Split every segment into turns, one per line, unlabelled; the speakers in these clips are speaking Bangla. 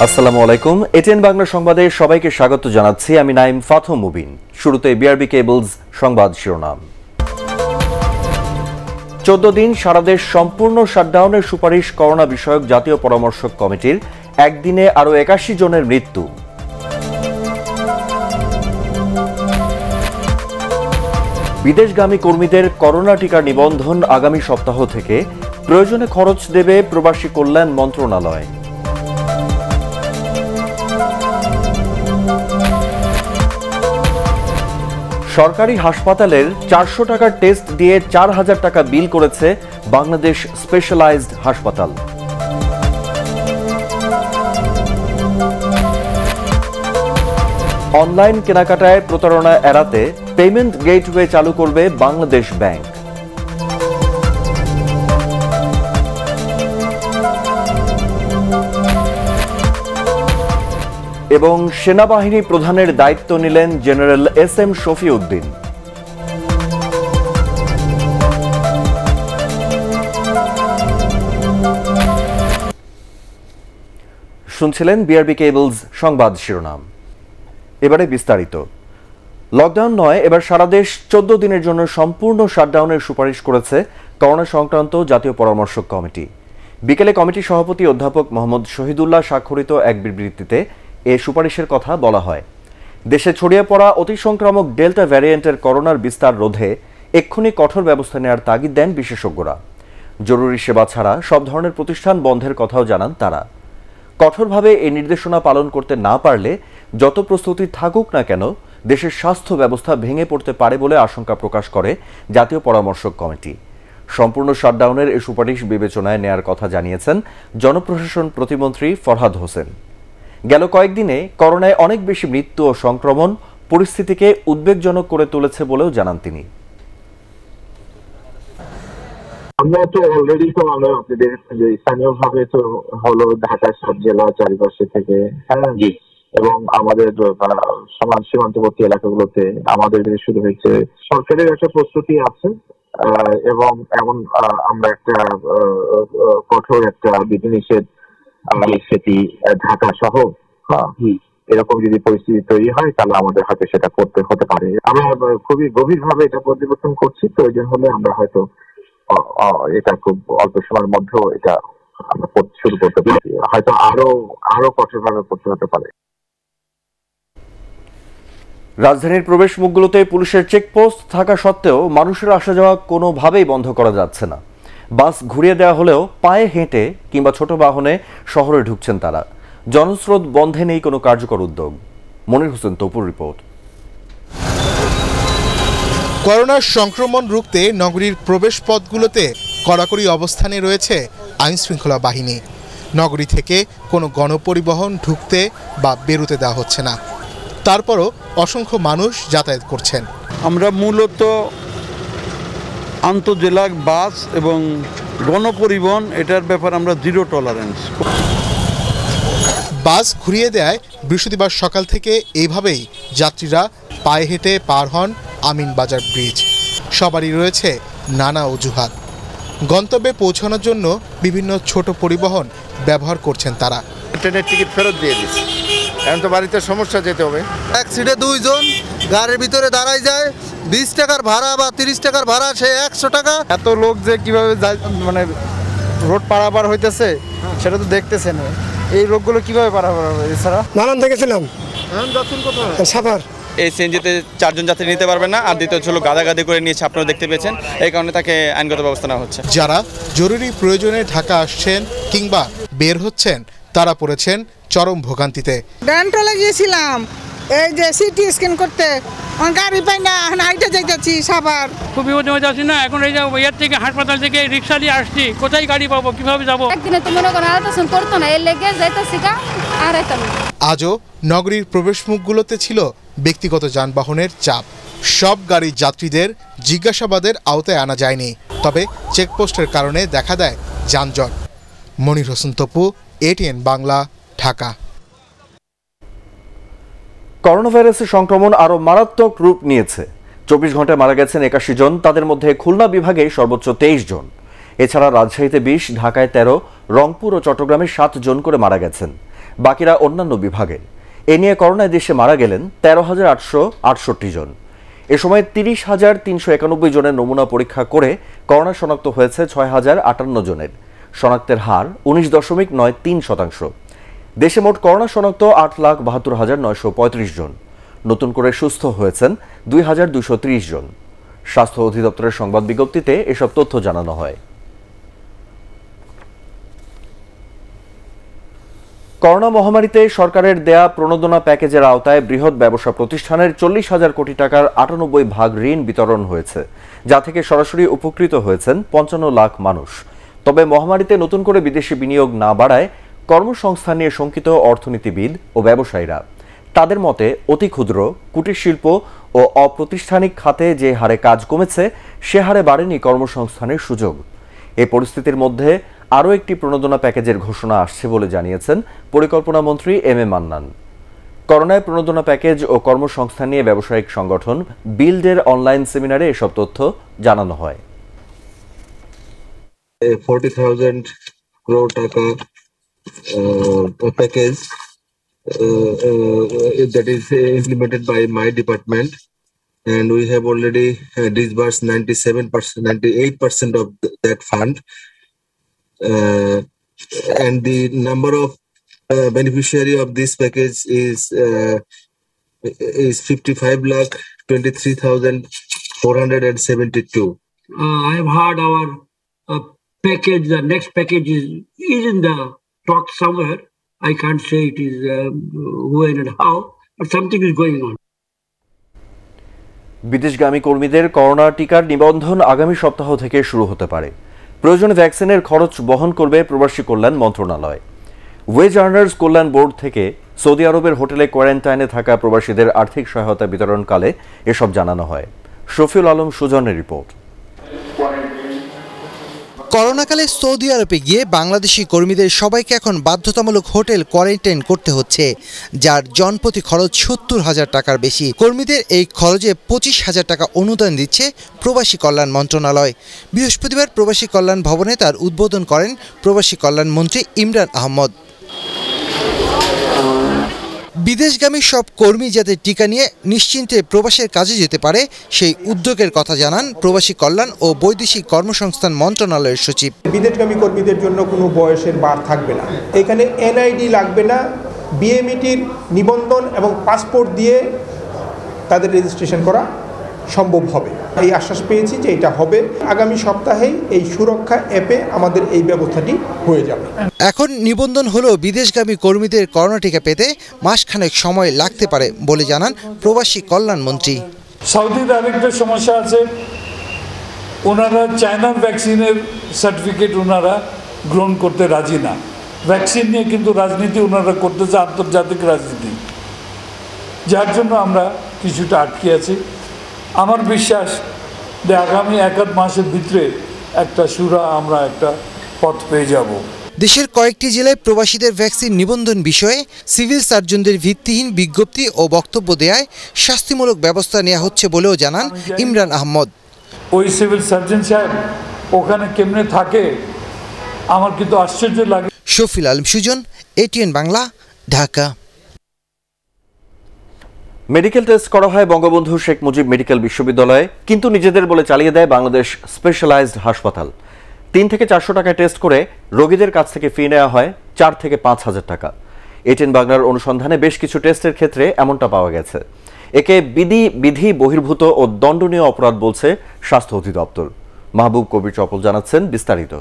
আসসালামু আলাইকুম। এটিএন বাংলা সংবাদে সবাইকে স্বাগত জানাচ্ছি। আমি নাইম ফাথম মুবিন। শুরুতে বিআরবি কেবলস সংবাদ শিরোনাম। 14 দিন সারা দেশ সম্পূর্ণ শাটডাউনের সুপারিশ করোনা বিষয়ক জাতীয় পরামর্শক কমিটির। একদিনে আরও 81 জনের মৃত্যু। বিদেশগামী কর্মীদের করোনা টিকার নিবন্ধন আগামী সপ্তাহ থেকে। প্রয়োজনে খরচ দেবে প্রবাসী কল্যাণ মন্ত্রণালয়। সরকারি হাসপাতালের 400 টাকার টেস্ট দিয়ে 4000 টাকা বিল করেছে বাংলাদেশ স্পেশালাইজড হাসপাতাল। অনলাইন কেনাকাটায় প্রতারণা এড়াতে পেমেন্ট গেটওয়ে চালু করবে বাংলাদেশ ব্যাংক। এবং সেনাবাহিনী প্রধানের দায়িত্ব নিলেন জেনারেল এস.এম. শফিউদ্দিন। শুনছিলেন বিআরবি কেবলস সংবাদ শিরোনাম। এবারে বিস্তারিত। লকডাউন নয়, এবার সারা দেশ 14 দিনের জন্য সম্পূর্ণ শাটডাউনের সুপারিশ করেছে করোনা সংক্রান্ত জাতীয় পরামর্শক কমিটি। বিকেলে কমিটি সভাপতি অধ্যাপক মোহাম্মদ শহীদুল্লাহ স্বাক্ষরিত এক বিবৃতিতে এ সুপারিশের কথা বলা হয়। দেশে ছড়িয়ে পড়া অতি সংক্রামক ডেল্টা ভ্যারিয়েন্টের করোনার বিস্তার রোধে এক্ষুনি কঠোর ব্যবস্থা নেওয়ার তাগিদ দেন বিশেষজ্ঞরা। জরুরি সেবা ছাড়া সব ধরনের প্রতিষ্ঠান বন্ধের কথাও জানান তারা। কঠোরভাবে এই নির্দেশনা পালন করতে না পারলে যত প্রস্তুতি থাকুক না কেন দেশের স্বাস্থ্য ব্যবস্থা ভেঙে পড়তে পারে বলে আশঙ্কা প্রকাশ করে জাতীয় পরামর্শক কমিটি। সম্পূর্ণ শাটডাউনের এই সুপারিশ বিবেচনায় নেয়ার কথা জানিয়েছেন জনপ্রশাসন প্রতিমন্ত্রী ফরহাদ হোসেন। গেল কয়েকদিনে করোনায় অনেক বেশি মৃত্যু ও সংক্রমণ পরিস্থিতিকে উদ্বেগজনক করে তুলেছে বলেও জানান তিনি।
আমরা তো অলরেডি তো আমরা আপনাদের স্থানীয় ভাবে তো হলো ঢাকা সব জেলা চারিপাশে থেকে এবং আমাদের সীমান্তবর্তী এলাকাগুলোতে আমাদের শুরু হয়েছে। সরকারের একটা প্রস্তুতি আছে এবং এমন আমরা একটা কঠোর একটা বিধিনিষেধ সেটি ঢাকা সহ এরকম যদি পরিস্থিতি তৈরি হয় তাহলে আমাদের হয়তো সেটা করতে হতে পারে। আমরা খুবই গভীরভাবে এটা পর্যবেক্ষণ করছি। প্রয়োজন হলে আমরা হয়তো এটা খুব অল্প সময়ের মধ্যেও এটা আমরা শুরু করতে পারি, হয়তো আরো কঠোরভাবে করতে হতে পারে।
রাজধানীর প্রবেশ মুখগুলোতে পুলিশের চেকপোস্ট থাকা সত্ত্বেও মানুষের আসা যাওয়া কোনোভাবেই বন্ধ করা যাচ্ছে না। বাস ঘুরিয়ে দেওয়া হলেও পায়ে হেঁটে কিংবা ছোট বাহনে শহরে ঢুকছেন তারা। জনস্রোত বন্ধে নেই কোনো কার্যকর উদ্যোগ। মনির হোসেন তপুর রিপোর্ট।
করোনার সংক্রমণ রুখতে নগরীর প্রবেশ পথগুলোতে কড়াকড়ি অবস্থানে রয়েছে আইনশৃঙ্খলা বাহিনী। নগরী থেকে কোনো গণপরিবহন ঢুকতে বা বেরোতে দেওয়া হচ্ছে না। তারপরও অসংখ্য মানুষ যাতায়াত করছেন।
আমরা মূলত আন্তঃজেলা বাস এবং গণপরিবহন এটার ব্যাপারে আমরা জিরো টলারেন্স।
বাস ঘুরিয়ে দেয় বৃহস্পতিবার সকাল থেকে এইভাবেই যাত্রীরা পায়ে হেঁটে পার হন আমিনবাজার ব্রিজ। সবারই রয়েছে নানা অজুহাত। গন্তব্যে পৌঁছানোর জন্য বিভিন্ন ছোট পরিবহন ব্যবহার করছেন তারা।
ট্রেনের টিকিট ফেরত দিয়ে দিচ্ছি, এখন তো বাড়িতে সমস্যা, যেতে হবে।
এক সিটে 2 জন গাড়ির ভিতরে দাঁড়াই যায়, 20 টাকার ভাড়া বা 30 টাকার ভাড়া, সে 100 টাকা।
এত লোক যে কিভাবে মানে রোড পারাপার হইতেছে সেটা তো দেখতেছেন। এই লোকগুলো কিভাবে পারাপার হবে? এছাড়া
নানান দেখেছিলাম সাফার
এই সিএনজিতে 4 জন যাত্রী নিতে পারবে না, আর দ্বিতীয় হলো গাদাগাদি করে নিয়েছে, আপনারা দেখতে পেয়েছেন। এই কারণে তাকে আইনগত ব্যবস্থা নেওয়া হচ্ছে।
যারা জরুরি প্রয়োজনে ঢাকা আসছেন কিংবা বের হচ্ছেন তারা পড়েছেন চরম ভোগান্তিতে।
ডেন্টালে গিয়েছিলাম এই যে সিটি স্ক্যান করতে, গাড়ি পাই না, হাইটে যাইতেছি সাভার।
খুবই মজা আছি না, এখন এই যে ইয়ার থেকে হাসপাতাল থেকে রিক্সা দিয়ে আসছি, কোথায় গাড়ি পাবো, কিভাবে যাবো?
একদিনে তো মনে করেন আলোচনা করতো না, এর লেগে যাইতেছি গা আর
আজও নগরীর প্রবেশমুখগুলোতে ছিল ব্যক্তিগত যানবাহনের চাপ। সব গাড়ির যাত্রীদের জিজ্ঞাসাবাদের আওতায় আনা যায়নি, তবে চেকপোস্টের কারণে দেখা দেয় যানজট। মনির হোসেন তপু, এটিএন বাংলা, ঢাকা।
করোনা ভাইরাসের সংক্রমণ আরো মারাত্মক রূপ নিয়েছে। 24 ঘন্টায় মারা গেছেন 81 জন, তাদের মধ্যে খুলনা বিভাগে সর্বোচ্চ 23 জন। এছাড়া রাজশাহীতে 20, ঢাকায় 13, রংপুর ও চট্টগ্রামে 7 জন করে মারা গেছেন। বাকিরা অন্যান্য বিভাগের। এ নিয়ে করোনায় দেশে মারা গেলেন 13,868 জন। এ সময় 30,391 জনের নমুনা পরীক্ষা করে করোনা শনাক্ত হয়েছে 6,058 জনের। শনাক্তের হার 19.93%। দেশে মোট করোনা শনাক্ত 8,72,935 জন। নতুন করে সুস্থ হয়েছেন 2,230 জন। স্বাস্থ্য অধিদপ্তরের সংবাদ বিজ্ঞপ্তিতে এসব তথ্য জানানো হয়। করোনা মহামারীতে সরকারের দেয়া প্রণোদনা প্যাকেজের আওতায় বৃহৎ ব্যবসা প্রতিষ্ঠানের 40,000 কোটি টাকার 98 ভাগ ঋণ বিতরণ হয়েছে, যা থেকে সরাসরি উপকৃত হয়েছেন 55 লাখ মানুষ। তবে মহামারীতে নতুন করে বিদেশি বিনিয়োগ না বাড়ায় কর্মসংস্থান নিয়ে শঙ্কিত অর্থনীতিবিদ ও ব্যবসায়ীরা। তাদের মতে অতি ক্ষুদ্র, কুটির শিল্প ও অপ্রাতিষ্ঠানিক খাতে যে হারে কাজ কমেছে সে হারে বাড়েনি কর্মসংস্থানের সুযোগ। এই পরিস্থিতির মধ্যে আরও একটি প্রণোদনা প্যাকেজের ঘোষণা আসছে বলে জানিয়েছেন পরিকল্পনা মন্ত্রী এম এ মান্নান। করোনায় প্রণোদনা প্যাকেজ ও কর্মসংস্থান নিয়ে ব্যবসায়িক সংগঠন বিল্ডের অনলাইন সেমিনারে এসব তথ্য জানানো হয়।
40,000 crore টাকা package that is implemented by my department, and we have already disbursed 98% of that fund, and the number of beneficiary of this package is 55,23,472.
I have heard our package, the next package is in the talk somewhere. I can't say it is when and how, but something is going on.
বিদেশগামী কর্মীদের করোনা টিকার নিবন্ধন আগামী সপ্তাহ থেকে শুরু হতে পারে। প্রয়োজনে ভ্যাকসিনের খরচ বহন করবে প্রবাসী কল্যাণ মন্ত্রণালয়। ওয়েজ আর্নার্স কল্যাণ বোর্ড থেকে সৌদি আরবের হোটেলে কোয়ারেন্টাইনে থাকা প্রবাসীদের আর্থিক সহায়তা বিতরণকালে এসব জানানো হয়। শফিউল আলম সুজনের রিপোর্ট।
করোনাকালে সৌদি আরবে গিয়ে বাংলাদেশি কর্মীদের সবাইকে এখন বাধ্যতামূলক হোটেল কোয়ারেন্টাইন করতে হচ্ছে, যার জনপ্রতি খরচ 70,000 টাকার বেশি। কর্মীদের এই খরচে 25,000 টাকা অনুদান দিচ্ছে প্রবাসী কল্যাণ মন্ত্রণালয়। বৃহস্পতিবার প্রবাসী কল্যাণ ভবনে তার উদ্বোধন করেন প্রবাসী কল্যাণ মন্ত্রী ইমরান আহমদ। বিদেশগামী সব কর্মী যাতে টিকা নিয়ে নিশ্চিন্তে প্রবাসের কাজে যেতে পারে সেই উদ্যোগের কথা জানান প্রবাসী কল্যাণ ও বৈদেশিক কর্মসংস্থান মন্ত্রণালয়ের সচিব।
বিদেশগামী কর্মীদের জন্য কোনো বয়সের বার থাকবে না, এখানে এনআইডি লাগবে না, বিএমইটির নিবন্ধন এবং পাসপোর্ট দিয়ে তাদের রেজিস্ট্রেশন করা সম্ভব হবে। এই আশ্বাস পেয়েছি যে এটা হবে। আগামী সপ্তাহেই এই সুরক্ষা অ্যাপে আমাদের এই ব্যবস্থাটি হয়ে যাবে।
এখন নিবন্ধন হলেও বিদেশগামী কর্মীদের করোনা টিকা পেতে মাসখানেক সময় লাগতে পারে বলে জানান প্রবাসী কল্যাণ মন্ত্রী।
সৌদির আরেকটা সমস্যা আছে, ওনারা চায়নার ভ্যাকসিনের সার্টিফিকেট ওনারা গ্রহণ করতে রাজি না। ভ্যাকসিন নিয়ে কিন্তু রাজনীতি ওনারা করতেছে, আন্তর্জাতিক রাজনীতি, যার জন্য আমরা কিছুটা আটকে আছি। আমার বিশ্বাস যে আগামী 1-1 মাসের ভিতরে একটা সুরা আমরা একটা পথ পেয়ে যাব।
দেশের কয়েকটি জেলায় প্রবাসীদের ভ্যাকসিন নিবন্ধন বিষয়ে সিভিল সার্জনদের ভিত্তিহীন বিজ্ঞপ্তি ও বক্তব্য দেয়ায় শাস্তিমূলক ব্যবস্থা নেওয়া হচ্ছে বলেও জানান ইমরান আহমদ।
ওই সিভিল সার্জন সাহেব ওখানে কেমনে থাকে আমার কিন্তু আশ্চর্য লাগে।
Shafiul Alam Sujon, ATN Bangla, Dhaka.
Medical test করা হয় বঙ্গবন্ধু শেখ মুজিব মেডিকেল বিশ্ববিদ্যালয়ে, কিন্তু নিজেদের বলে চালিয়ে দেয় বাংলাদেশ স্পেশালাইজড হাসপাতাল। 3 থেকে 400 টাকায় টেস্ট করে রোগীদের কাছ থেকে ফি নেওয়া হয় 4 থেকে 5,000 টাকা। এটিএন বাংলার অনুসন্ধানে বেশ কিছু টেস্টের ক্ষেত্রে এমনটা পাওয়া গেছে। একে বিধি বহির্ভূত ও দণ্ডনীয় অপরাধ বলছে স্বাস্থ্য অধিদপ্তর। মাহবুব কবির চপল জানাচ্ছেন বিস্তারিত।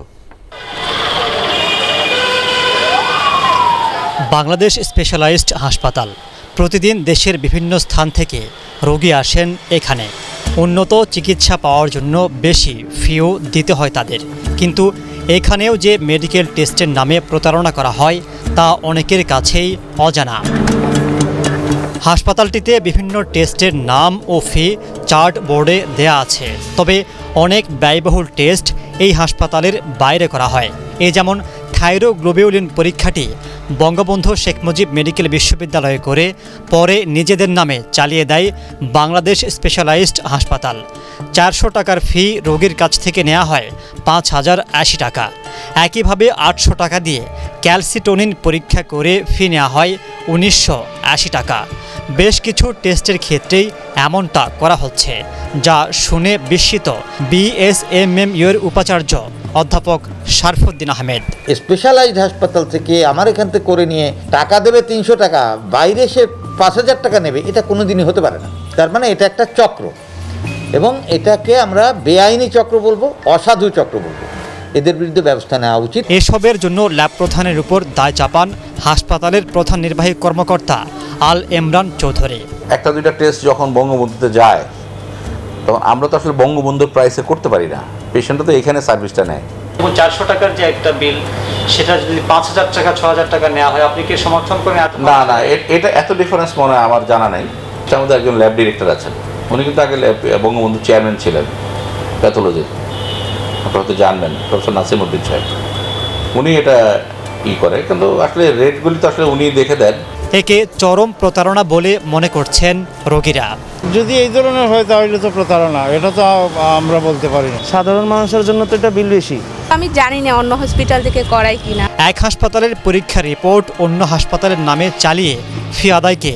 বাংলাদেশ স্পেশালাইজড হাসপাতাল। প্রতিদিন দেশের বিভিন্ন স্থান থেকে রোগী আসেন এখানে। উন্নত চিকিৎসা পাওয়ার জন্য বেশি ফিও দিতে হয় তাদের, কিন্তু এখানেও যে মেডিকেল টেস্টের নামে প্রতারণা করা হয় তা অনেকের কাছেই অজানা। হাসপাতালটিতে বিভিন্ন টেস্টের নাম ও ফি চার্ট বোর্ডে দেয়া আছে, তবে অনেক ব্যয়বহুল টেস্ট এই হাসপাতালের বাইরে করা হয়। যেমন থাইরোগ্লোবিউলিন পরীক্ষাটি বঙ্গবন্ধু শেখ মুজিব মেডিকেল বিশ্ববিদ্যালয়ে করে পরে নিজেদের নামে চালিয়ে দেয় বাংলাদেশ স্পেশালাইজড হাসপাতাল। 400 টাকার ফি রোগীর কাছ থেকে নেওয়া হয় 5080 টাকা। একইভাবে 800 টাকা দিয়ে ক্যালসিটোনিন পরীক্ষা করে ফি নেওয়া হয় 1980 টাকা। বেশ কিছু টেস্টের ক্ষেত্রেই এমনটা করা হচ্ছে, যা শুনে বিস্মিত বিএসএমএমইউ এর উপাচার্য অধ্যাপক শারফুদ্দিন আহমেদ।
স্পেশালাইজড হাসপাতাল থেকে আমার এখান থেকে করে নিয়ে টাকা দেবে 300 টাকা, বাইরে সে 5000 টাকা নেবে, এটা কোনোদিনই হতে পারে না। তার মানে এটা একটা চক্র, এবং এটাকে আমরা বেআইনি চক্র বলবো, অসাধু চক্র বলবো। এদের বিরুদ্ধে ব্যবস্থা নেওয়া উচিত।
এসবের জন্য ল্যাব প্রধানের উপর দায় চাপান হাসপাতালের প্রধান নির্বাহী কর্মকর্তা আল ইমরান চৌধুরী।
একটা দুইটা টেস্ট যখন বঙ্গবন্ধুতে যায়, তখন আমরা তো আসলে বঙ্গবন্ধুর প্রাইসে করতে পারি না, পেশেন্টরা তো এখানে সার্ভিসটা নেয়।
এবং 400 টাকার যে একটা বিল, সেটা যদি 5000 টাকা 6000 টাকা নেওয়া হয়, আপনি কি সমর্থন করেন?
না না, এটা এত ডিফারেন্স মনে হয় আমার জানা নাই। তার মধ্যে একজন ল্যাব ডিরেক্টর আছেন, উনি কিন্তু আগে বঙ্গবন্ধু চেয়ারম্যান ছিলেন প্যাথোলজির, আপনারা হয়তো জানবেন, প্রফেসর নাসিমউদ্দিন সাহেব, উনি এটা করে। কিন্তু আসলে রেটগুলি তো আসলে উনি দেখে দেন।
একে চরম প্রতারণা বলে মনে করছেন রোগীরা।
যদি এই ধরনের হয় তাহলে তো প্রতারণা, এটা তো আমরা বলতে পারি না। সাধারণ মানুষের জন্য তো এটা বিল বেশি।
আমি জানি না অন্য হসপিটাল থেকে করাই কিনা।
এক হাসপাতালের পরীক্ষার রিপোর্ট অন্য হাসপাতালের নামে চালিয়ে ফি আদায়কে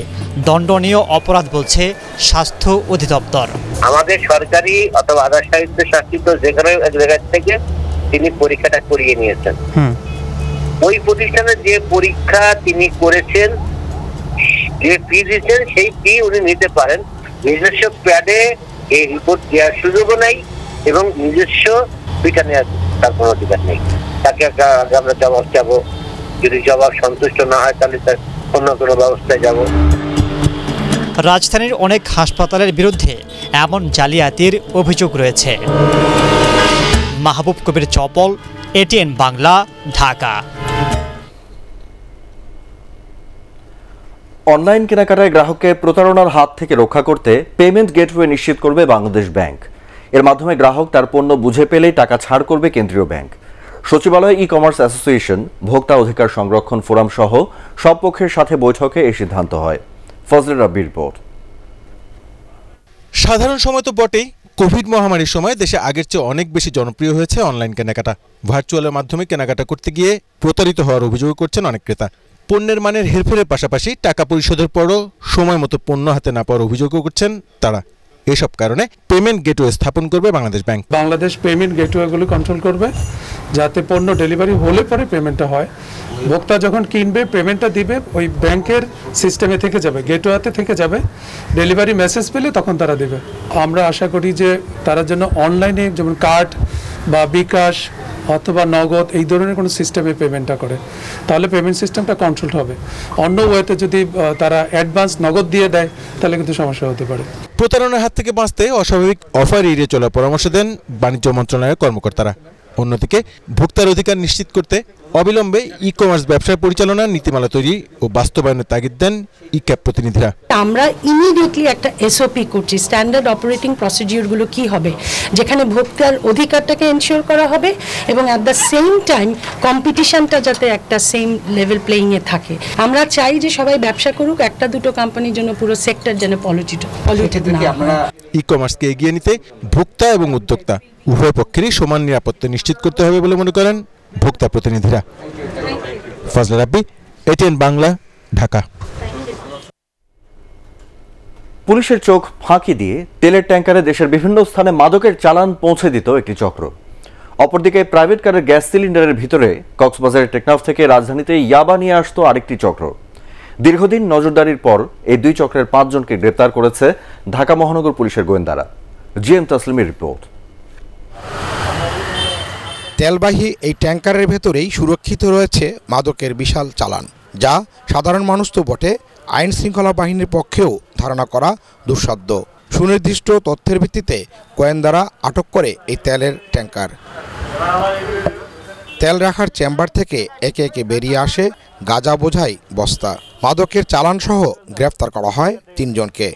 দণ্ডনীয় অপরাধ বলছে স্বাস্থ্য অধিদপ্তর।
আমাদের সরকারি অথবা আধা সাহিত্য শাসিত যে কোনো এক জায়গা থেকে তিনি পরীক্ষাটা করিয়ে নিয়েছেন। ওই প্রতিষ্ঠানে যে পরীক্ষা তিনি করেছেন, যে ফি দিয়েছেন, সেই ফি উনি নিতে পারেন। নিজস্ব প্যাডে এই রিপোর্ট দেওয়ার সুযোগও নাই, এবং নিজস্ব ফিটা নেওয়ার তার কোনো অধিকার নেই। তাকে আমরা জবাব চাবো, যদি জবাব সন্তুষ্ট না হয় তাহলে তার অন্য কোনো ব্যবস্থায় যাব।
রাজধানীর অনেক হাসপাতালের বিরুদ্ধে এমন জালিয়াতির অভিযোগ রয়েছে। মাহবুব কবির চপল, এটিএন বাংলা, ঢাকা।
অনলাইন কেনাকাটায় গ্রাহককে প্রতারণার হাত থেকে রক্ষা করতে পেমেন্ট গেটওয়ে নিশ্চিত করবে বাংলাদেশ ব্যাংক। এর মাধ্যমে গ্রাহক তার পণ্য বুঝে পেলেই টাকা ছাড় করবে কেন্দ্রীয় ব্যাংক। সচিবালয় ই কমার্স অ্যাসোসিয়েশন, ভোক্তা অধিকার সংরক্ষণ ফোরাম সহ সব পক্ষের সাথে বৈঠকে এই সিদ্ধান্ত হয়। ফজলে রাব্বির রিপোর্ট।
সাধারণ সময় তো বটেই, কোভিড মহামারীর সময় দেশে আগের চেয়ে অনেক বেশি জনপ্রিয় হয়েছে অনলাইন কেনাকাটা। ভার্চুয়ালের মাধ্যমে কেনাকাটা করতে গিয়ে প্রতারিত হওয়ার অভিযোগ করছেন অনেক ক্রেতা। পণ্যের মানের হেরফেরের পাশাপাশি টাকা পরিশোধের পরও সময় মতো পণ্য হাতে না পাওয়ার অভিযোগও করছেন তারা। এসব কারণে পেমেন্ট গেটওয়ে স্থাপন করবে বাংলাদেশ ব্যাংক।
বাংলাদেশ পেমেন্ট গেটওয়েগুলো কন্ট্রোল করবে, যাতে পণ্য ডেলিভারি হলে পরে পেমেন্টটা হয়। ভোক্তা যখন কিনবে, পেমেন্টটা দিবে, ওই ব্যাংকের সিস্টেমে থেকে যাবে, গেটওয়েতে থেকে যাবে। ডেলিভারি মেসেজ পেলে তখন তারা দেবে। আমরা আশা করি যে তারা যেন অনলাইনে, যেমন কার্ড বা বিকাশ অথবা নগদ, এই ধরনের কোনো সিস্টেমে পেমেন্টটা করে, তাহলে পেমেন্ট সিস্টেমটা কন্ট্রোল হবে। অন্য ওয়েতে যদি তারা অ্যাডভান্স নগদ দিয়ে দেয়, তাহলে কিন্তু সমস্যা হতে পারে।
প্রতারণার হাত থেকে বাঁচতে অস্বাভাবিক অফার এড়িয়ে চলার পরামর্শ দেন বাণিজ্য মন্ত্রণালয়ের কর্মকর্তারা। অন্যদিকে ভোক্তার অধিকার নিশ্চিত করতে অবিলম্বে ই কমার্স ব্যবসায় পরিচালনার নীতিমালা তৈরি ও বাস্তবায়নের তাগিদ দেন ই ক্যাব প্রতিনিধিরা।
আমরা ইমিডিয়েটলি একটা এসওপি করছি, স্ট্যান্ডার্ড অপারেটিং প্রসিডিউরগুলো কি হবে, যেখানে ভোক্তার অধিকারটাকে এনশিওর করা হবে এবং অ্যাট দ্য সেম টাইম কম্পিটিশনটা যাতে একটা সেম লেভেল প্লেইংয়ে থাকে। আমরা চাই যে সবাই ব্যবসা করুক, একটা দুটো কোম্পানির জন্য পুরো সেক্টর যেন পলিউটেড না হয়।
ই কমার্সকে এগিয়ে নিতে ভোক্তা এবং উদ্যোক্তা উভয় পক্ষেরই সমান নিরাপত্তা নিশ্চিত করতে হবে বলে মনে করেন ভোক্তা প্রতিনিধিরা। ফজলে রাব্বি, এটিএন বাংলা, ঢাকা।
পুলিশের চোখ ফাঁকি দিয়ে তেলের ট্যাঙ্কারে দেশের বিভিন্ন স্থানে মাদকের চালান পৌঁছে দিত একটি চক্র। অপরদিকে প্রাইভেট কারের গ্যাস সিলিন্ডারের ভিতরে কক্সবাজারের টেকনাফ থেকে রাজধানীতে ইয়াবা নিয়ে আসতো আরেকটি চক্র। দীর্ঘদিন নজরদারির পর এই দুই চক্রের 5 জনকে গ্রেপ্তার করেছে ঢাকা মহানগর পুলিশের গোয়েন্দারা। GM তাসলিমের report.
তেলবাহী এই ট্যাঙ্কারের ভেতরেই সুরক্ষিত রয়েছে মাদকের বিশাল চালান, যা সাধারণ মানুষ তো বটে, আইন শৃঙ্খলা বাহিনীর পক্ষেও ধারণা করা দুঃসাধ্য। সুনির্দিষ্ট তথ্যের ভিত্তিতে গোয়েন্দারা আটক করে এই তেলের ট্যাঙ্কার। তেল রাখার চেম্বার থেকে একে একে বেরিয়ে আসে গাঁজা বোঝাই বস্তা। মাদকের চালান সহ গ্রেফতার করা হয় 3 জনকে।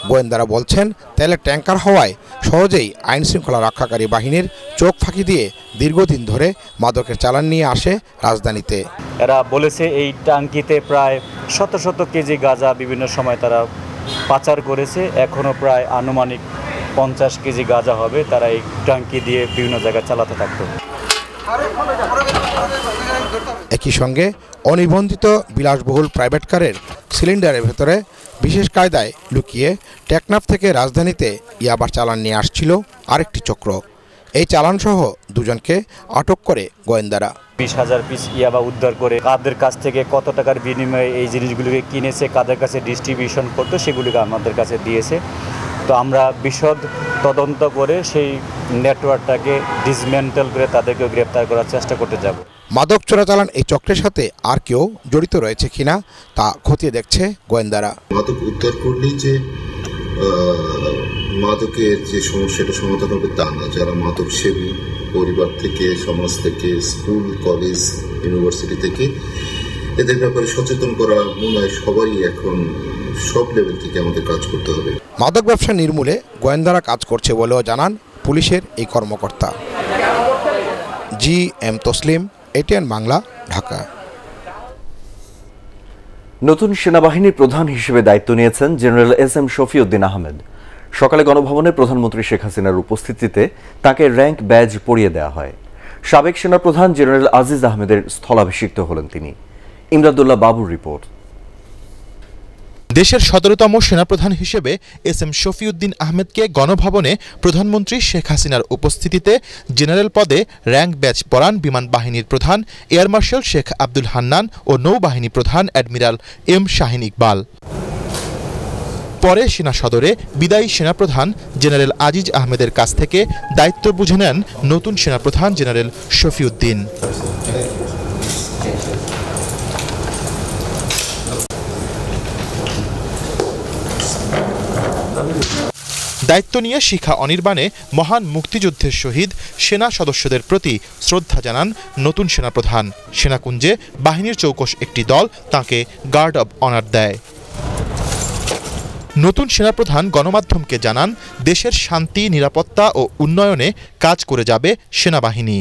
গোয়েন্দারা বলছেন তেলের ট্যাঙ্কার হওয়ায় সহজেই আইন শৃঙ্খলা রক্ষাকারী বাহিনীর চোখ ফাঁকি দিয়ে দীর্ঘদিন ধরে মাদকের চালান নিয়ে আসে রাজধানীতে।
এরা বলেছে এই ট্যাঙ্কিতে প্রায় শত শত কেজি গাঁজা বিভিন্ন সময় তারা পাচার করেছে। এখনও প্রায় আনুমানিক 50 কেজি গাঁজা হবে তারা এই ট্যাঙ্কি দিয়ে বিভিন্ন জায়গায় চালাতে থাকতো।
একই সঙ্গে অনিবন্ধিত বিলাসবহুল প্রাইভেট কারের সিলিন্ডারের ভেতরে বিশেষ কায়দায় লুকিয়ে টেকনাফ থেকে রাজধানীতে ইয়াবার চালান নিয়ে আসছিল আরেকটি চক্র। এই চালানসহ দুজনকে আটক করে গোয়েন্দারা।
20,000 পিস ইয়াবা উদ্ধার করে কাদের কাছ থেকে কত টাকার বিনিময়ে এই জিনিসগুলোকে কিনেছে, কাদের কাছে ডিস্ট্রিবিউশন করতো সেগুলিকে আমাদের কাছে দিয়েছে। তো আমরা বিশদ তদন্ত করে সেই নেটওয়ার্কটাকে ডিসমেন্টেল করে তাদেরকে গ্রেপ্তার করার চেষ্টা করতে যাব।
মাদক চোরাচালান এই চক্রের সাথে আর কেউ জড়িত রয়েছে কিনা তা খতিয়ে দেখছে গোয়েন্দারা।
মাদক উদ্ধার করলেই যে মাদকের যে সমস্যাটা সমাধান হবে তা না। যারা মাদক সেবী পরিবার থেকে, সমাজ থেকে, স্কুল, কলেজ, ইউনিভার্সিটি থেকে এদের ব্যাপারে সচেতন করা মনে হয় সবারই এখন সব লেভেল থেকে আমাদের কাজ করতে হবে।
মাদক ব্যবসা নির্মূলে গোয়েন্দারা কাজ করছে বলেও জানান পুলিশের এই কর্মকর্তা। GM Taslim, ATN Bangla, Dhaka.
নতুন সেনাবাহিনীর প্রধান হিসেবে দায়িত্ব নিয়েছেন জেনারেল SM শফিউদ্দিন আহমেদ। সকালে গণভবনে প্রধানমন্ত্রী শেখ হাসিনার উপস্থিতিতে তাকে র্যাঙ্ক ব্যাজ পরিয়ে দেওয়া হয়। সাবেক সেনাপ্রধান জেনারেল আজিজ আহমেদের স্থলাভিষিক্ত হলেন তিনি। ইমদাদুল্লাহ বাবুর রিপোর্ট।
দেশের 17তম সেনাপ্রধান হিসেবে SM শফিউদ্দিন আহমেদকে গণভবনে প্রধানমন্ত্রী শেখ হাসিনার উপস্থিতিতে জেনারেল পদে র্যাঙ্ক ব্যাজ পরান বিমান বাহিনীর প্রধান এয়ার মার্শাল শেখ আব্দুল হান্নান ও নৌবাহিনী প্রধান অ্যাডমিরাল M শাহিন ইকবাল। পরে সেনা সদরে বিদায়ী সেনাপ্রধান জেনারেল আজিজ আহমেদের কাছ থেকে দায়িত্ব বুঝে নেন নতুন সেনাপ্রধান জেনারেল শফিউদ্দিন। দায়িত্ব নিয়ে শিখা অনির্বাণে মহান মুক্তিযুদ্ধের শহীদ সেনা সদস্যদের প্রতি শ্রদ্ধা জানান নতুন সেনাপ্রধান। সেনাকুঞ্জে বাহিনীর চৌকস একটি দল তাঁকে গার্ড অব অনার দেয়। নতুন সেনাপ্রধান গণমাধ্যমকে জানান দেশের শান্তি, নিরাপত্তা ও উন্নয়নে কাজ করে যাবে সেনাবাহিনী।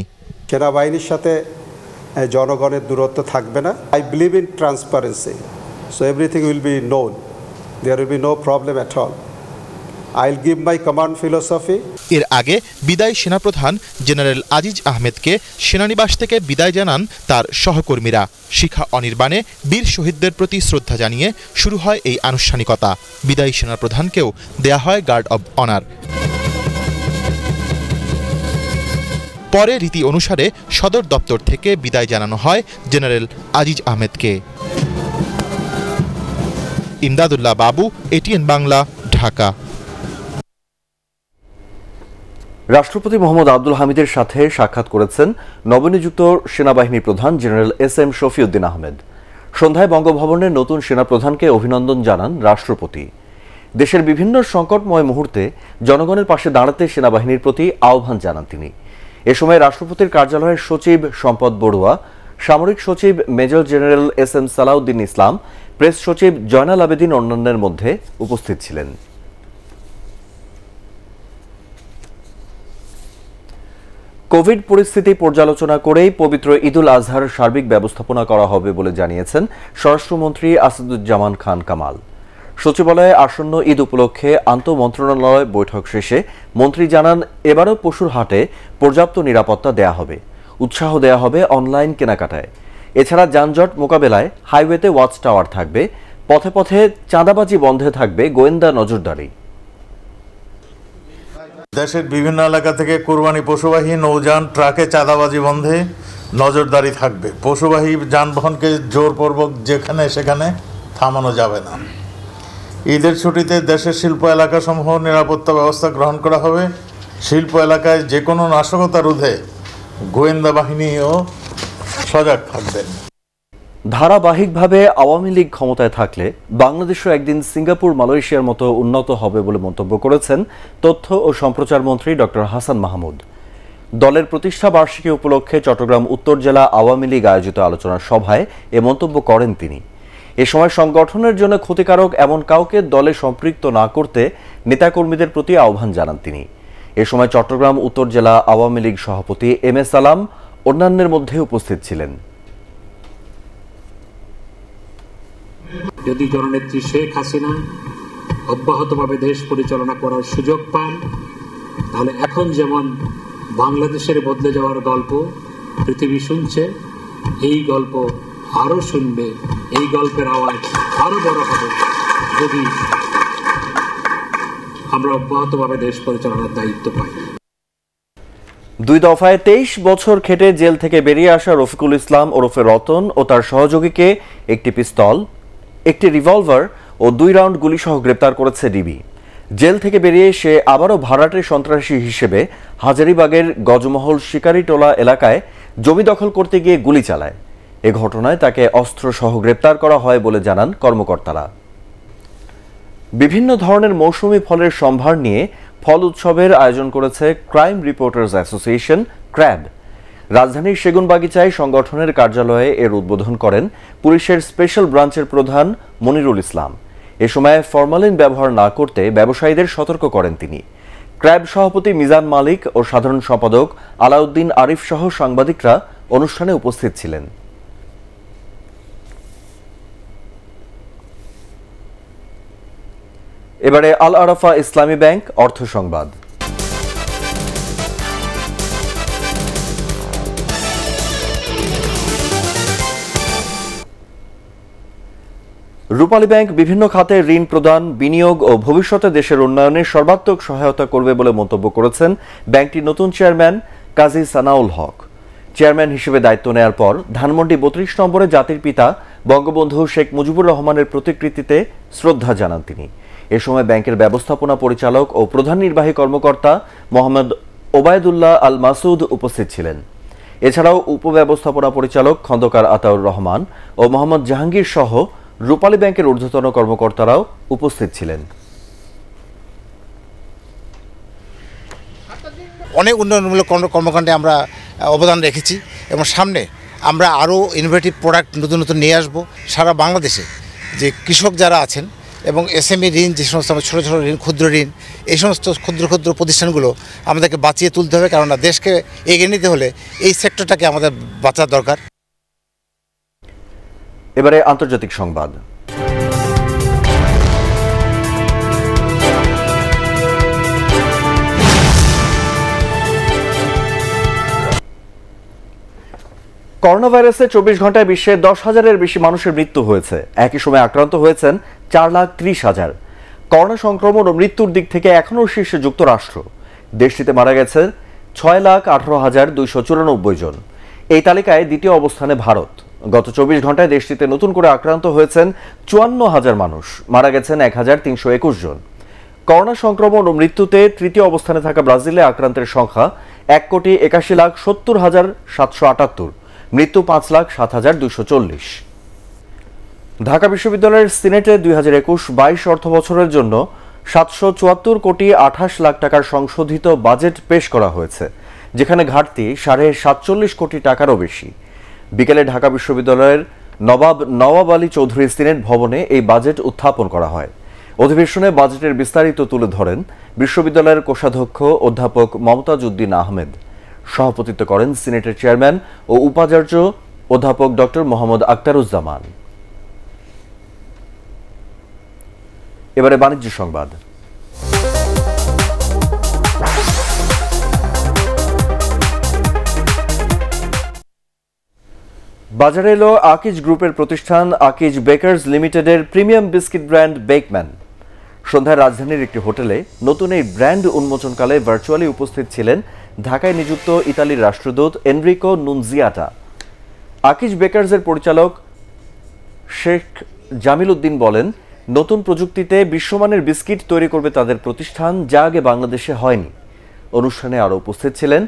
সেনাবাহিনীর সাথে জনগণের দূরত্ব থাকবে না। I believe in transparency, so everything will be known, there will be no problem at all. I'll give my command philosophy.
এর আগে বিদায়ী সেনাপ্রধান জেনারেল আজিজ আহমেদকে সেনানিবাস থেকে বিদায় জানান তার সহকর্মীরা। শিখা অনির্বাণে বীর শহীদদের প্রতি শ্রদ্ধা জানিয়ে শুরু হয় এই আনুষ্ঠানিকতা। বিদায়ী সেনাপ্রধানকেও দেয়া হয় গার্ড অব অনার। পরে রীতি অনুসারে সদর দপ্তর থেকে বিদায় জানানো হয় জেনারেল আজিজ আহমেদকে। ইমদাদুল্লাহ বাবু, ATN বাংলা, ঢাকা।
রাষ্ট্রপতি মোহাম্মদ আব্দুল হামিদের সাথে সাক্ষাৎ করেছেন নবনিযুক্ত সেনাবাহিনী প্রধান জেনারেল SM শফিউদ্দিন আহমেদ। সন্ধ্যায় বঙ্গভবনের নতুন সেনাপ্রধানকে অভিনন্দন জানান রাষ্ট্রপতি। দেশের বিভিন্ন সংকটময় মুহূর্তে জনগণের পাশে দাঁড়াতে সেনাবাহিনীর প্রতি আহ্বান জানান তিনি। এ সময় রাষ্ট্রপতির কার্যালয়ের সচিব সম্পদ বড়ুয়া, সামরিক সচিব মেজর জেনারেল SM সালাউদ্দিন ইসলাম, প্রেস সচিব জয়নাল আবেদিন অন্যান্যের মধ্যে উপস্থিত ছিলেন। কোভিড পরিস্থিতি পর্যালোচনা করেই পবিত্র ঈদুল আজহার সার্বিক ব্যবস্থাপনা করা হবে বলে জানিয়েছেন স্বরাষ্ট্রমন্ত্রী আসাদুজ্জামান খান কামাল। সচিবালয়ে আসন্ন ঈদ উপলক্ষে আন্তঃমন্ত্রণালয় বৈঠক শেষে মন্ত্রী জানান, এবারও পশুর হাটে পর্যাপ্ত নিরাপত্তা দেয়া হবে, উৎসাহ দেয়া হবে অনলাইন কেনাকাটায়। এছাড়া যানজট মোকাবেলায় হাইওয়েতে ওয়াচ টাওয়ার থাকবে, পথে পথে চাঁদাবাজি বন্ধে থাকবে গোয়েন্দা নজরদারি।
দেশের বিভিন্ন এলাকা থেকে কোরবানি পশুবাহী নৌযান ট্রাকে চাঁদাবাজি বন্ধে নজরদারি থাকবে। পশুবাহী যানবাহনকে জোরপূর্বক যেখানে সেখানে থামানো যাবে না। ঈদের ছুটিতে দেশের শিল্প এলাকাসমূহ নিরাপত্তা ব্যবস্থা গ্রহণ করা হবে। শিল্প এলাকায় যে কোনো নাশকতা রোধে গোয়েন্দা বাহিনীও সজাগ থাকবেন।
ধারাবাহিকভাবে আওয়ামী লীগ ক্ষমতায় থাকলে বাংলাদেশও একদিন সিঙ্গাপুর, মালয়েশিয়ার মতো উন্নত হবে বলে মন্তব্য করেছেন তথ্য ও সম্প্রচার মন্ত্রী ডক্টর হাসান মাহমুদ। দলের প্রতিষ্ঠা বার্ষিকী উপলক্ষে চট্টগ্রাম উত্তর জেলা আওয়ামী লীগ আয়োজিত আলোচনা সভায় এ মন্তব্য করেন তিনি। এ সময় সংগঠনের জন্য ক্ষতিকারক এমন কাউকে দলে সম্পৃক্ত না করতে নেতাকর্মীদের প্রতি আহ্বান জানান তিনি। এ সময় চট্টগ্রাম উত্তর জেলা আওয়ামী লীগ সভাপতি এম এ সালাম অন্যান্যের মধ্যে উপস্থিত ছিলেন।
যদি জননেত্রী শেখ হাসিনা অব্যাহতভাবে দেশ পরিচালনা করার সুযোগ পান, তাহলে এখন যেমন বাংলাদেশের বদলে যাওয়ার গল্প পৃথিবী শুনছে, এই গল্প আরো শুনবে, এই গল্পের আওয়াজ আরো বড় হবে যদি আমরা অব্যাহতভাবে দেশ পরিচালনার দায়িত্ব পাই।
2 দফায় 23 বছর খেটে জেল থেকে বেরিয়ে আসা রফিকুল ইসলাম ওরফে রতন ও তার সহযোগীকে একটি পিস্তল, একটি রিভলভার ও 2 রাউন্ড গুলিসহ গ্রেপ্তার করেছে ডিবি। জেল থেকে বেরিয়ে সে আবারও ভাড়াটে সন্ত্রাসী হিসেবে হাজারীবাগের গজমহল শিকারিটোলা এলাকায় জমি দখল করতে গিয়ে গুলি চালায়। এ ঘটনায় তাকে অস্ত্রসহ গ্রেপ্তার করা হয় বলে জানান কর্মকর্তারা। বিভিন্ন ধরনের মৌসুমি ফলের সম্ভার নিয়ে ফল উৎসবের আয়োজন করেছে ক্রাইম রিপোর্টার্স অ্যাসোসিয়েশন ক্র্যাব। রাজধানীর সেগুনবাগিচায় সংগঠনের কার্যালয়ে এর উদ্বোধন করেন পুলিশের স্পেশাল ব্রাঞ্চের প্রধান মনিরুল ইসলাম। এ সময় ফরমালিন ব্যবহার না করতে ব্যবসায়ীদের সতর্ক করেন তিনি। ক্র্যাব সভাপতি মিজান মালিক ও সাধারণ সম্পাদক আলাউদ্দিন আরিফ সহ সাংবাদিকরা অনুষ্ঠানে উপস্থিত ছিলেন। এবারে আল আরাফা ইসলামী ব্যাংক অর্থ সংবাদ। রূপালী ব্যাংক বিভিন্ন খাতে ঋণ প্রদান, বিনিয়োগ ও ভবিষ্যতে দেশের উন্নয়নে সর্বাত্মক সহায়তা করবে বলে মন্তব্য করেছেন ব্যাংকটির নতুন চেয়ারম্যান কাজী সানাউল হক। চেয়ারম্যান হিসেবে দায়িত্ব নেয়ার পর ধানমন্ডি 32 নম্বরে জাতির পিতা বঙ্গবন্ধু শেখ মুজিবুর রহমানের প্রতিকৃতিতে শ্রদ্ধা জানান তিনি। এ সময় ব্যাংকের ব্যবস্থাপনা পরিচালক ও প্রধান নির্বাহী কর্মকর্তা মোহাম্মদ ওবায়দুল্লাহ আল মাসুদ উপস্থিত ছিলেন। এছাড়াও উপব্যবস্থাপনা পরিচালক খন্দকার আতাউর রহমান ও মোহাম্মদ জাহাঙ্গীর সহ রূপালী ব্যাংকের ঊর্ধ্বতন কর্মকর্তারাও উপস্থিত ছিলেন।
অনেক উন্নয়নমূলক কর্মকাণ্ডে আমরা অবদান রেখেছি এবং সামনে আমরা আরও ইনোভেটিভ প্রোডাক্ট নতুন নতুন নিয়ে আসব। সারা বাংলাদেশে যে কৃষক যারা আছেন এবং এসএমই ঋণ, যে সমস্ত ছোটো ছোটো ঋণ, ক্ষুদ্র ঋণ, এই সমস্ত ক্ষুদ্র ক্ষুদ্র প্রতিষ্ঠানগুলো আমাদেরকে বাঁচিয়ে তুলতে হবে, কারণ দেশকে এগিয়ে নিতে হলে এই সেক্টরটাকে আমাদের বাঁচার দরকার।
এবারে আন্তর্জাতিক সংবাদ। করোনা ভাইরাসে 24 ঘন্টায় বিশ্বে 10,000-এর বেশি মানুষের মৃত্যু হয়েছে। একই সময় আক্রান্ত হয়েছেন 4,30,000। করোনা সংক্রমণ ও মৃত্যুর দিক থেকে এখনও শীর্ষে যুক্তরাষ্ট্র। দেশটিতে মারা গেছে 6,18,294 জন। এই তালিকায় দ্বিতীয় অবস্থানে ভারত। গত 24 ঘন্টায় দেশটিতে নতুন করে আক্রান্ত হয়েছেন 54,000 মানুষ, মারা গেছেন 1,321 জন। করোনা সংক্রমণ ও মৃত্যুতে তৃতীয় অবস্থানে থাকা ব্রাজিলে আক্রান্তের সংখ্যা 1,81,70,778, মৃত্যু 5,07,240। ঢাকা বিশ্ববিদ্যালয়ের সিনেটে 2021-22 অর্থবছরের জন্য 774,28 লাখ টাকার সংশোধিত বাজেট পেশ করা হয়েছে, যেখানে ঘাটতি 47.5 কোটি টাকারও বেশি। বিকেলে ঢাকা বিশ্ববিদ্যালয়ের নওয়াব আলী চৌধুরী সিনেট ভবনে এই বাজেট উত্থাপন করা হয়। অধিবেশনে বাজেটের বিস্তারিত তুলে ধরেন বিশ্ববিদ্যালয়ের কোষাধ্যক্ষ অধ্যাপক মমতাজ উদ্দিন আহমেদ। সভাপতিত্ব করেন সিনেটের চেয়ারম্যান ও উপাচার্য অধ্যাপক ডক্টর মোহাম্মদ আখতারুজ্জামান। এবারে বাণিজ্য সংবাদ। বাজারে এলো আকিজ গ্রুপের প্রতিষ্ঠান আকিজ বেকার্স লিমিটেডের প্রিমিয়াম বিস্কিট ব্র্যান্ড বেকম্যান। সন্ধ্যায় রাজধানীর একটি হোটেলে নতুন এই ব্র্যান্ড উন্মোচনকালে ভার্চুয়ালি উপস্থিত ছিলেন ঢাকায় নিযুক্ত ইতালির রাষ্ট্রদূত এনরিকো নুনজিয়াটা। আকিজ বেকার্সের পরিচালক শেখ জামিল উদ্দিন বলেন, নতুন প্রযুক্তিতে বিশ্বমানের বিস্কিট তৈরি করবে তাদের প্রতিষ্ঠান, যা আগে বাংলাদেশে হয়নি। অনুষ্ঠানে আরও উপস্থিত ছিলেন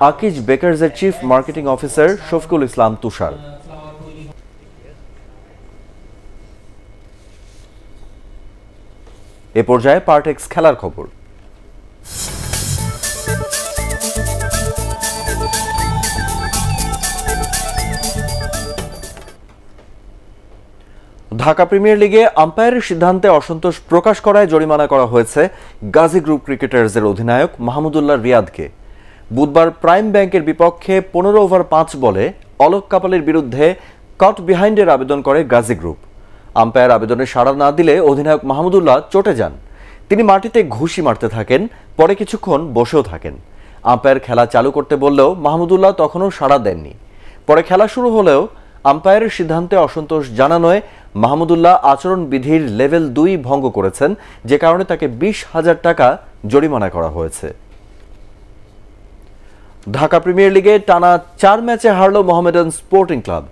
আকিজ বেকার্সের chief marketing officer Shafiqul Islam Tushar. এ পর্যায়ে পার্টেক্স খেলার খবর। ঢাকা প্রিমিয়ার লিগে আম্পায়ারের সিদ্ধান্তে অসন্তোষ প্রকাশ করায় জরিমানা করা হয়েছে গাজী গ্রুপ ক্রিকেটার্সের অধিনায়ক মাহমুদুল্লাহ রিয়াদকে। বুধবার প্রাইম ব্যাংকের বিপক্ষে 15 ওভার 5 বলে অলোক কাপালের বিরুদ্ধে কাট বিহাইন্ডের আবেদন করে গাজী গ্রুপ। আম্পায়ার আবেদনে সাড়া না দিলে অধিনায়ক মাহমুদুল্লাহ চটে যান। তিনি মাটিতে ঘুষি মারতে থাকেন, পরে কিছুক্ষণ বসেও থাকেন। আম্পায়ার খেলা চালু করতে বললেও মাহমুদুল্লাহ তখনও সাড়া দেননি। পরে খেলা শুরু হলেও আম্পায়ারের সিদ্ধান্তে অসন্তোষ জানানোয় মাহমুদুল্লাহ আচরণবিধির লেভেল 2 ভঙ্গ করেছেন, যে কারণে তাকে 20,000 টাকা জরিমানা করা হয়েছে। ঢাকা প্রিমিয়ার লিগে টানা 4 ম্যাচে হারল মোহামেডান স্পোর্টিং ক্লাব।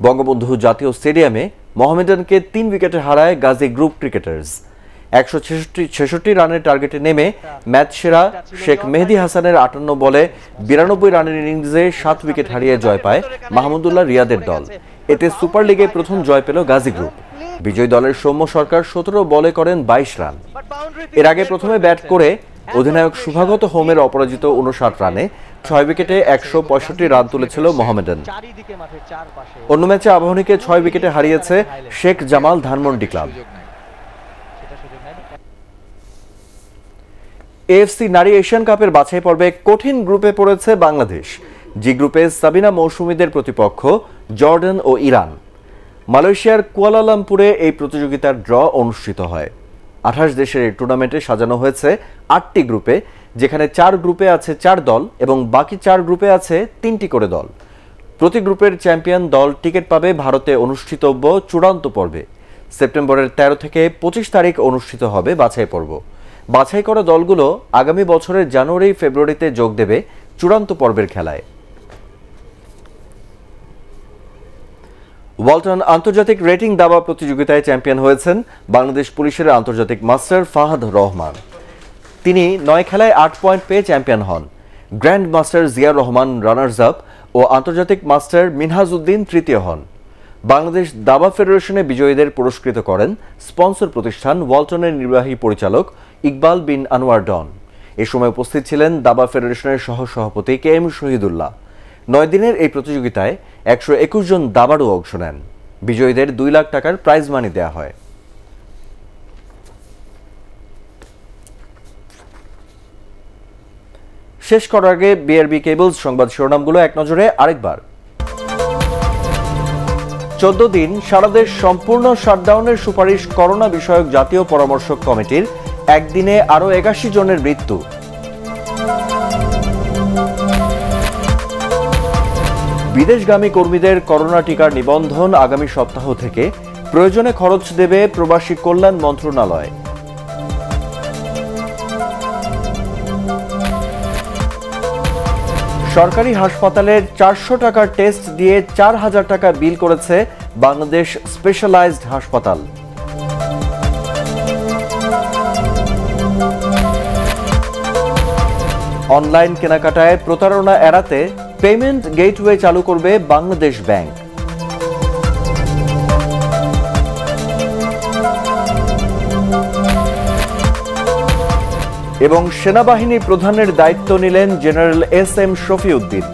বঙ্গবন্ধু জাতীয় স্টেডিয়ামে মোহামেডানকে 3 উইকেটে হারায় গাজী গ্রুপ ক্রিকেটার্স। 166 রানের টার্গেটে নেমে ম্যাচ সেরা শেখ মেহেদী হাসানের 58 বলে 92 রানের ইনিংসে 7 উইকেট হারিয়ে জয় পায় মাহমুদুল্লাহ রিয়াদের দল। এতে সুপার লিগে প্রথম জয় পেল গাজী গ্রুপ। বিজয়ী দলের সৌম্য সরকার 17 বলে করেন 22 রান। এর আগে প্রথমে ব্যাট করে অধিনায়ক শুভাগত হোমের অপরাজিত 59 রানে 6 উইকেটে 165 রান তুলেছিল মোহামেডান। অন্য ম্যাচে আবাহনীকে 6 উইকেটে হারিয়েছে শেখ জামাল ধানমন্ডি ক্লাব। এএফসি নারী এশিয়ান কাপের বাছাই পর্বে কঠিন গ্রুপে পড়েছে বাংলাদেশ। জি গ্রুপে সাবিনা মৌসুমীদের প্রতিপক্ষ জর্ডান ও ইরান। মালয়েশিয়ার কুয়ালালামপুরে এই প্রতিযোগিতার ড্র অনুষ্ঠিত হয়। 28 দেশের এই টুর্নামেন্টে সাজানো হয়েছে 8টি গ্রুপে, যেখানে 4 গ্রুপে আছে 4 দল এবং বাকি 4 গ্রুপে আছে 3টি করে দল। প্রতি গ্রুপের চ্যাম্পিয়ন দল টিকিট পাবে ভারতে অনুষ্ঠিতব্য চূড়ান্ত পর্বে। সেপ্টেম্বরের 13 থেকে 25 তারিখ অনুষ্ঠিত হবে বাছাই পর্ব। বাছাই করা দলগুলো আগামী বছরের জানুয়ারি-ফেব্রুয়ারিতে যোগ দেবে চূড়ান্ত পর্বের খেলায়। ওয়ালটন আন্তর্জাতিক রেটিং দাবা প্রতিযোগিতায় চ্যাম্পিয়ন হয়েছেন বাংলাদেশ পুলিশের আন্তর্জাতিক মাস্টার ফাহাদ রহমান। তিনি 9 খেলায় 8 পয়েন্ট পেয়ে চ্যাম্পিয়ন হন। গ্র্যান্ড মাস্টার জিয়ার রহমান রানার্স আপ ও আন্তর্জাতিক মাস্টার মিনহাজউদ্দিন তৃতীয় হন। বাংলাদেশ দাবা ফেডারেশনে বিজয়ীদের পুরস্কৃত করেন স্পন্সর প্রতিষ্ঠান ওয়ালটনের নির্বাহী পরিচালক ইকবাল বিন আনোয়ার ডন। এ সময় উপস্থিত ছিলেন দাবা ফেডারেশনের সহ-সভাপতি কে এম শহীদুল্লাহ। 9 দিনের এই প্রতিযোগিতায় 121 জন দাবাড়ু অংশ নেন। বিজয়ীদের 2 লাখ টাকার প্রাইজ মানি দেওয়া হয়। শেষ করার আগে বিআরবি কেবলস সংবাদ শিরোনামগুলো এক নজরে আরেকবার। 14 দিন সারা দেশ সম্পূর্ণ শাটডাউনের সুপারিশ করোনা বিষয়ক জাতীয় পরামর্শক কমিটির। একদিনে আরও 81 জনের মৃত্যু। বিদেশগামী কর্মীদের করোনা টিকার নিবন্ধন আগামী সপ্তাহ থেকে। প্রয়োজনে খরচ দেবে প্রবাসী কল্যাণ মন্ত্রণালয়। সরকারি হাসপাতালের 400 টাকার টেস্ট দিয়ে 4000 টাকা বিল করেছে বাংলাদেশ স্পেশালাইজড হাসপাতাল। অনলাইন কেনাকাটায় প্রতারণা এড়াতে পেমেন্ট গেটওয়ে চালু করবে বাংলাদেশ ব্যাংক। এবং সেনাবাহিনী প্রধানের দায়িত্ব নিলেন জেনারেল এস এম শফিউদ্দিন।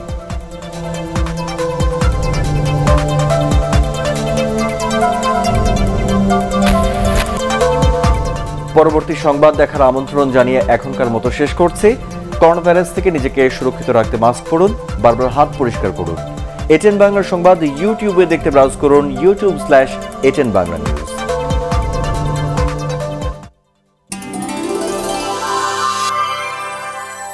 পরবর্তী সংবাদ দেখার আমন্ত্রণ জানিয়ে এখনকার মতো শেষ করছি। করোনা ভাইরাস থেকে নিজেকে সুরক্ষিত রাখতে মাস্ক পরুন, বারবার হাত পরিষ্কার করুন। এটিএন বাংলার সংবাদ ইউটিউবে দেখতে ব্রাউজ করুন youtube/এটিএন বাংলা নিউজ।